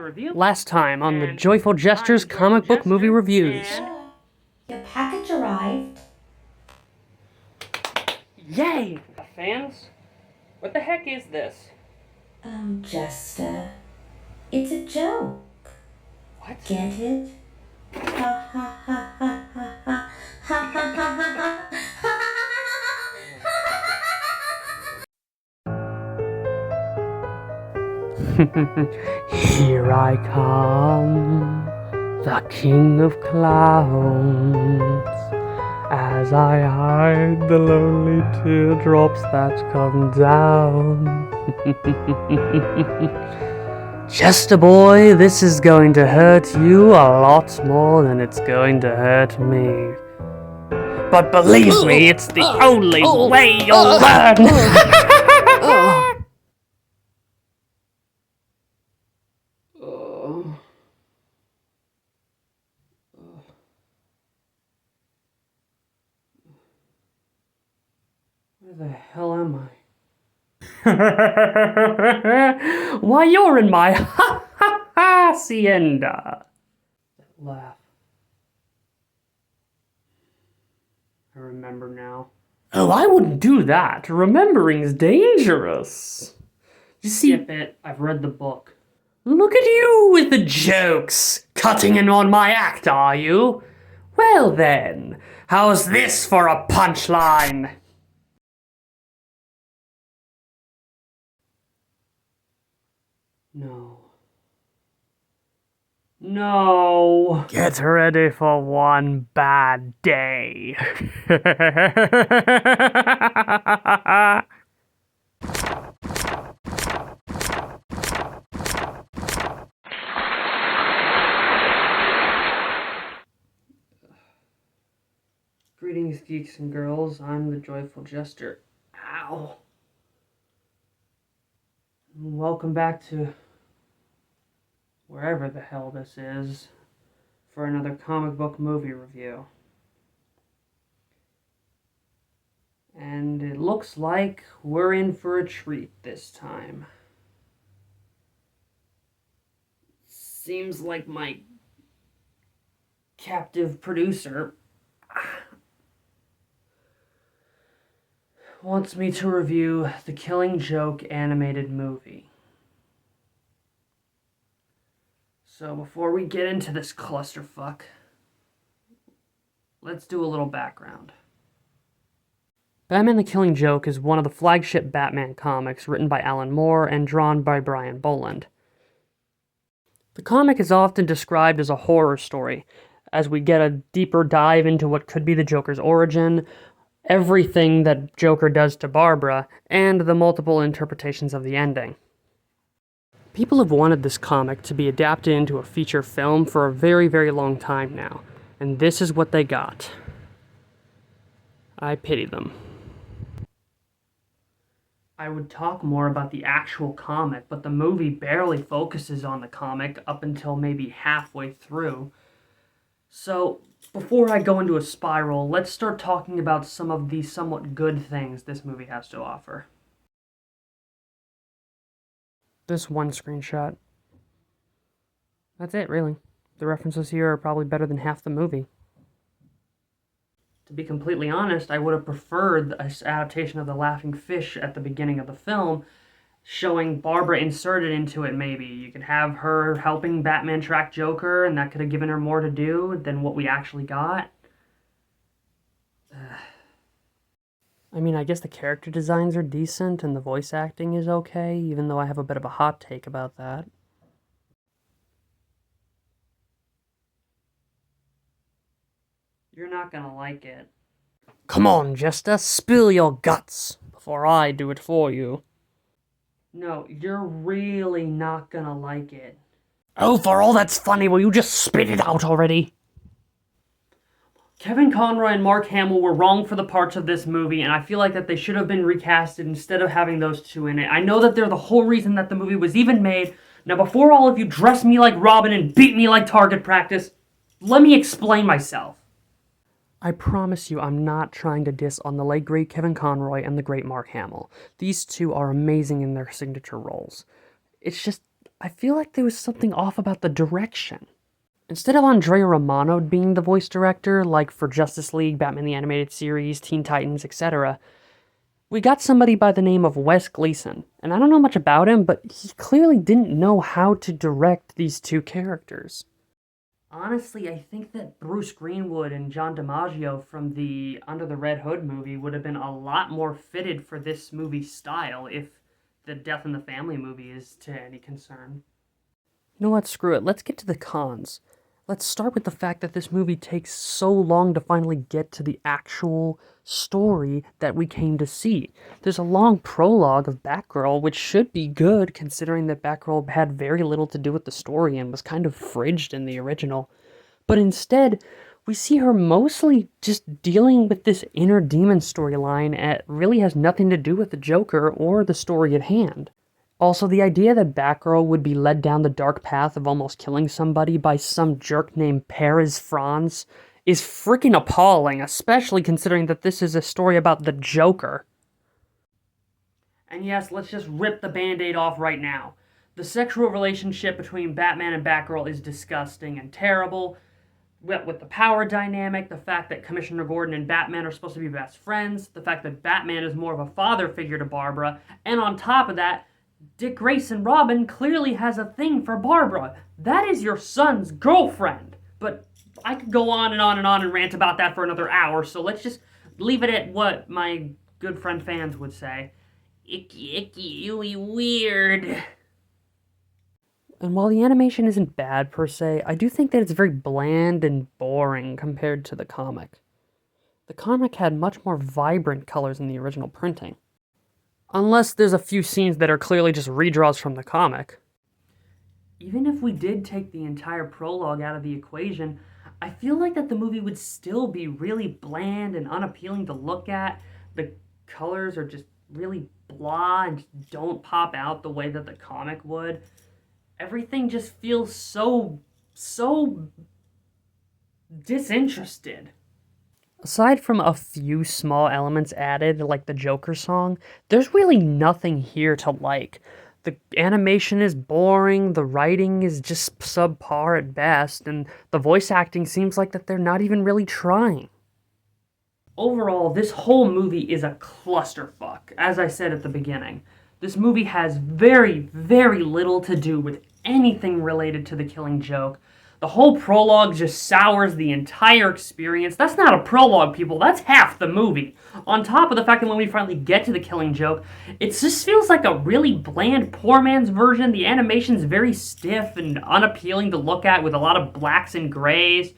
review. Last time on the Joyful Jester's comic book movie reviews. Your package arrived. Yay! Fans? What the heck is this? Jester. It's a joke. What? Get it? Ha ha ha ha ha ha ha ha ha ha. Here I come, the king of clowns, as I hide the lonely teardrops that come down. Jester boy, this is going to hurt you a lot more than it's going to hurt me. But believe me, it's the only way you'll learn! Where the hell am I? Why, you're in my hacienda. That laugh. I remember now. Oh, I wouldn't do that. Remembering's dangerous. You see, skip it. I've read the book. Look at you with the jokes. Cutting in on my act, are you? Well then, how's this for a punchline? No. No. Get ready for one bad day. Greetings, geeks and girls. I'm the Joyful Jester. Ow. Welcome back to wherever the hell this is for another comic book movie review. And it looks like we're in for a treat this time. Seems like my captive producer wants me to review the Killing Joke animated movie. So before we get into this clusterfuck, let's do a little background. Batman the Killing Joke is one of the flagship Batman comics written by Alan Moore and drawn by Brian Boland. The comic is often described as a horror story, as we get a deeper dive into what could be the Joker's origin, everything that Joker does to Barbara, and the multiple interpretations of the ending. People have wanted this comic to be adapted into a feature film for a very, very long time now, and this is what they got. I pity them. I would talk more about the actual comic, but the movie barely focuses on the comic up until maybe halfway through. So, before I go into a spiral, let's start talking about some of the somewhat good things this movie has to offer. This one screenshot. That's it, really. The references here are probably better than half the movie. To be completely honest, I would have preferred this adaptation of the laughing fish at the beginning of the film, showing Barbara inserted into it, maybe. You could have her helping Batman track Joker, and that could have given her more to do than what we actually got. I mean, I guess the character designs are decent, and the voice acting is okay, even though I have a bit of a hot take about that. You're not gonna like it. Come on, Jester, spill your guts before I do it for you. No, you're really not gonna like it. Oh, for all that's funny, will you just spit it out already? Kevin Conroy and Mark Hamill were wrong for the parts of this movie, and I feel like that they should have been recasted instead of having those two in it. I know that they're the whole reason that the movie was even made. Now, before all of you dress me like Robin and beat me like target practice, let me explain myself. I promise you I'm not trying to diss on the late great Kevin Conroy and the great Mark Hamill. These two are amazing in their signature roles. It's just, I feel like there was something off about the direction. Instead of Andrea Romano being the voice director, like for Justice League, Batman the Animated Series, Teen Titans, etc., we got somebody by the name of Wes Gleason. And I don't know much about him, but he clearly didn't know how to direct these two characters. Honestly, I think that Bruce Greenwood and John DiMaggio from the Under the Red Hood movie would have been a lot more fitted for this movie's style if the Death in the Family movie is to any concern. You know what, screw it, let's get to the cons. Let's start with the fact that this movie takes so long to finally get to the actual story that we came to see. There's a long prologue of Batgirl, which should be good considering that Batgirl had very little to do with the story and was kind of fridged in the original. But instead, we see her mostly just dealing with this inner demon storyline that really has nothing to do with the Joker or the story at hand. Also, the idea that Batgirl would be led down the dark path of almost killing somebody by some jerk named F.A.N.S is freaking appalling, especially considering that this is a story about the Joker. And yes, let's just rip the Band-Aid off right now. The sexual relationship between Batman and Batgirl is disgusting and terrible. With the power dynamic, the fact that Commissioner Gordon and Batman are supposed to be best friends, the fact that Batman is more of a father figure to Barbara, and on top of that, Dick Grayson Robin clearly has a thing for Barbara. That is your son's girlfriend. But I could go on and on and on and rant about that for another hour, so let's just leave it at what my good friend F.A.N.S would say. Icky, icky, ooey, weird. And while the animation isn't bad per se, I do think that it's very bland and boring compared to the comic. The comic had much more vibrant colors in the original printing. Unless there's a few scenes that are clearly just redraws from the comic. Even if we did take the entire prologue out of the equation, I feel like that the movie would still be really bland and unappealing to look at. The colors are just really blah and don't pop out the way that the comic would. Everything just feels so disinterested. Aside from a few small elements added, like the Joker song, there's really nothing here to like. The animation is boring, the writing is just subpar at best, and the voice acting seems like that they're not even really trying. Overall, this whole movie is a clusterfuck, as I said at the beginning. This movie has very, very little to do with anything related to the Killing Joke. The whole prologue just sours the entire experience. That's not a prologue, people. That's half the movie. On top of the fact that when we finally get to the Killing Joke, it just feels like a really bland, poor man's version. The animation's very stiff and unappealing to look at with a lot of blacks and grays.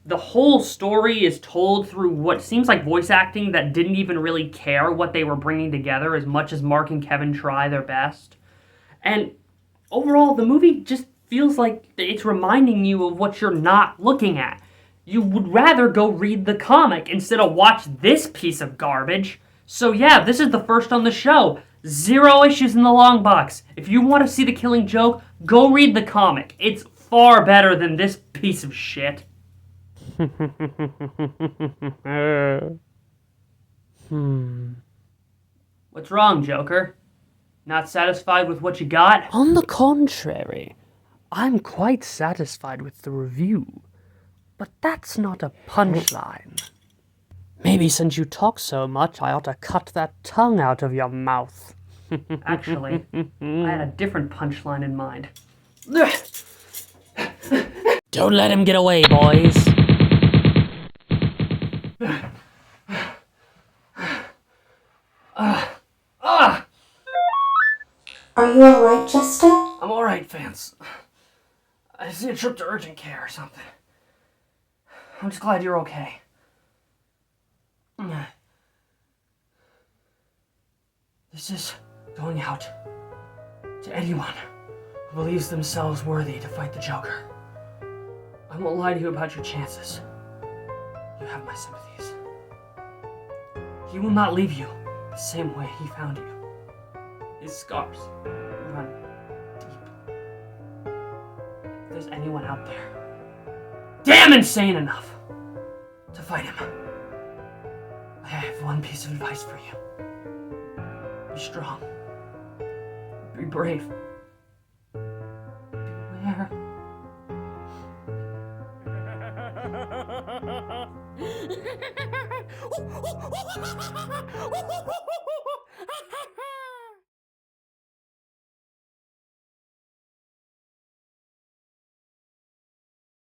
The whole story is told through what seems like voice acting that didn't even really care what they were bringing together as much as Mark and Kevin try their best. And overall, the movie just feels like it's reminding you of what you're not looking at. You would rather go read the comic instead of watch this piece of garbage. So yeah, this is the first on the show. 0 issues in the long box. If you want to see the Killing Joke, go read the comic. It's far better than this piece of shit. What's wrong, Joker? Not satisfied with what you got? On the contrary, I'm quite satisfied with the review. But that's not a punchline. Maybe since you talk so much, I ought to cut that tongue out of your mouth. Actually, I had a different punchline in mind. Don't let him get away, boys. Are you alright, Jester? I'm alright, F.A.N.S. I just need a trip to urgent care or something. I'm just glad you're okay. This is going out to anyone who believes themselves worthy to fight the Joker. I won't lie to you about your chances. You have my sympathies. He will not leave you the same way he found you. His scars run deep. If there's anyone out there damn insane enough to fight him, I have one piece of advice for you. Be strong. Be brave.